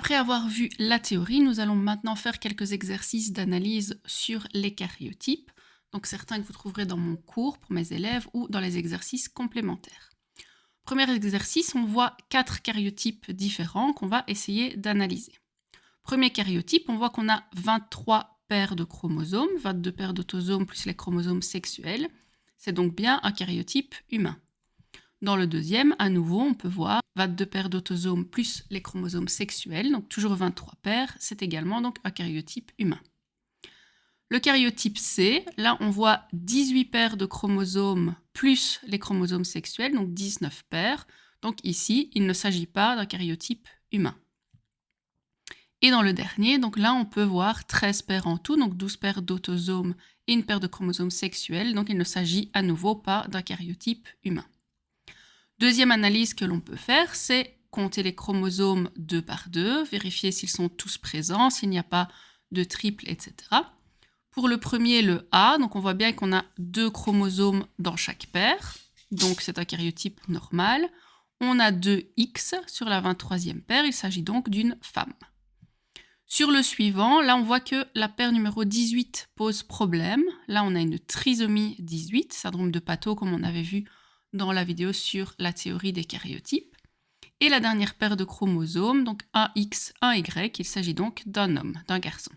Après avoir vu la théorie, nous allons maintenant faire quelques exercices d'analyse sur les karyotypes, donc certains que vous trouverez dans mon cours pour mes élèves ou dans les exercices complémentaires. Premier exercice, on voit 4 karyotypes différents qu'on va essayer d'analyser. Premier karyotype, on voit qu'on a 23 paires de chromosomes, 22 paires d'autosomes plus les chromosomes sexuels. C'est donc bien un karyotype humain. Dans le deuxième, à nouveau, on peut voir 22 paires d'autosomes plus les chromosomes sexuels, donc toujours 23 paires, c'est également donc un karyotype humain. Le karyotype C, là on voit 18 paires de chromosomes plus les chromosomes sexuels, donc 19 paires. Donc ici, il ne s'agit pas d'un karyotype humain. Et dans le dernier, donc là on peut voir 13 paires en tout, donc 12 paires d'autosomes et une paire de chromosomes sexuels, donc il ne s'agit à nouveau pas d'un karyotype humain. Deuxième analyse que l'on peut faire, c'est compter les chromosomes 2 par 2, vérifier s'ils sont tous présents, s'il n'y a pas de triple, etc. Pour le premier, le A, donc on voit bien qu'on a 2 chromosomes dans chaque paire, donc c'est un karyotype normal. On a 2 X sur la 23e paire, il s'agit donc d'une femme. Sur le suivant, là on voit que la paire numéro 18 pose problème. Là on a une trisomie 18, syndrome de Pato comme on avait vu dans la vidéo sur la théorie des karyotypes. Et la dernière paire de chromosomes, donc un X, un Y, il s'agit donc d'un homme, d'un garçon.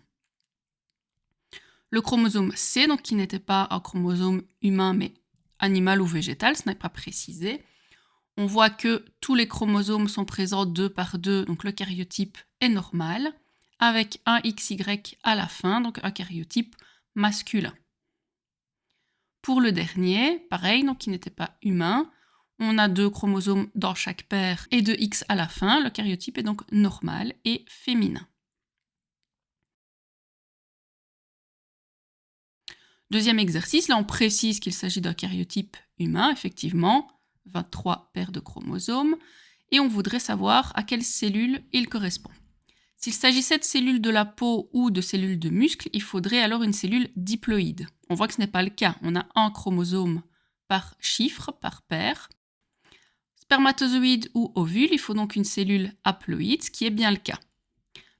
Le chromosome C, donc qui n'était pas un chromosome humain mais animal ou végétal, ce n'est pas précisé. On voit que tous les chromosomes sont présents 2 par 2, donc le karyotype est normal, avec un XY à la fin, donc un karyotype masculin. Pour le dernier, pareil, donc qui n'était pas humain, on a 2 chromosomes dans chaque paire et 2 X à la fin. Le karyotype est donc normal et féminin. Deuxième exercice, là on précise qu'il s'agit d'un karyotype humain, effectivement, 23 paires de chromosomes, et on voudrait savoir à quelle cellule il correspond. S'il s'agissait de cellules de la peau ou de cellules de muscles, il faudrait alors une cellule diploïde. On voit que ce n'est pas le cas. On a un chromosome par chiffre, par paire. Spermatozoïde ou ovule, il faut donc une cellule haploïde, ce qui est bien le cas.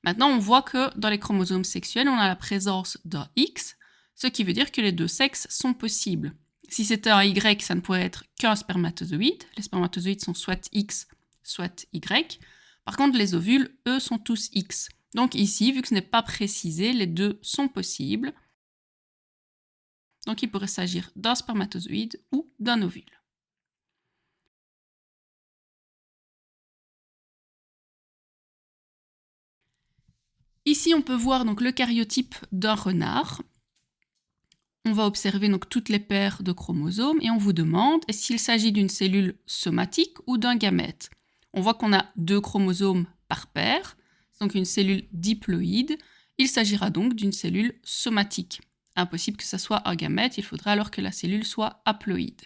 Maintenant, on voit que dans les chromosomes sexuels, on a la présence d'un X, ce qui veut dire que les deux sexes sont possibles. Si c'était un Y, ça ne pourrait être qu'un spermatozoïde. Les spermatozoïdes sont soit X, soit Y. Par contre, les ovules, eux, sont tous X. Donc ici, vu que ce n'est pas précisé, les deux sont possibles. Donc il pourrait s'agir d'un spermatozoïde ou d'un ovule. Ici, on peut voir donc le karyotype d'un renard. On va observer donc toutes les paires de chromosomes et on vous demande s'il s'agit d'une cellule somatique ou d'un gamète. On voit qu'on a 2 chromosomes par paire, donc une cellule diploïde. Il s'agira donc d'une cellule somatique. Impossible que ce soit un gamète, il faudra alors que la cellule soit haploïde.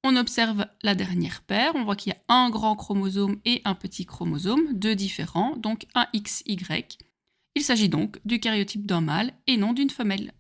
On observe la dernière paire, on voit qu'il y a un grand chromosome et un petit chromosome, 2 différents, donc un XY. Il s'agit donc du karyotype d'un mâle et non d'une femelle.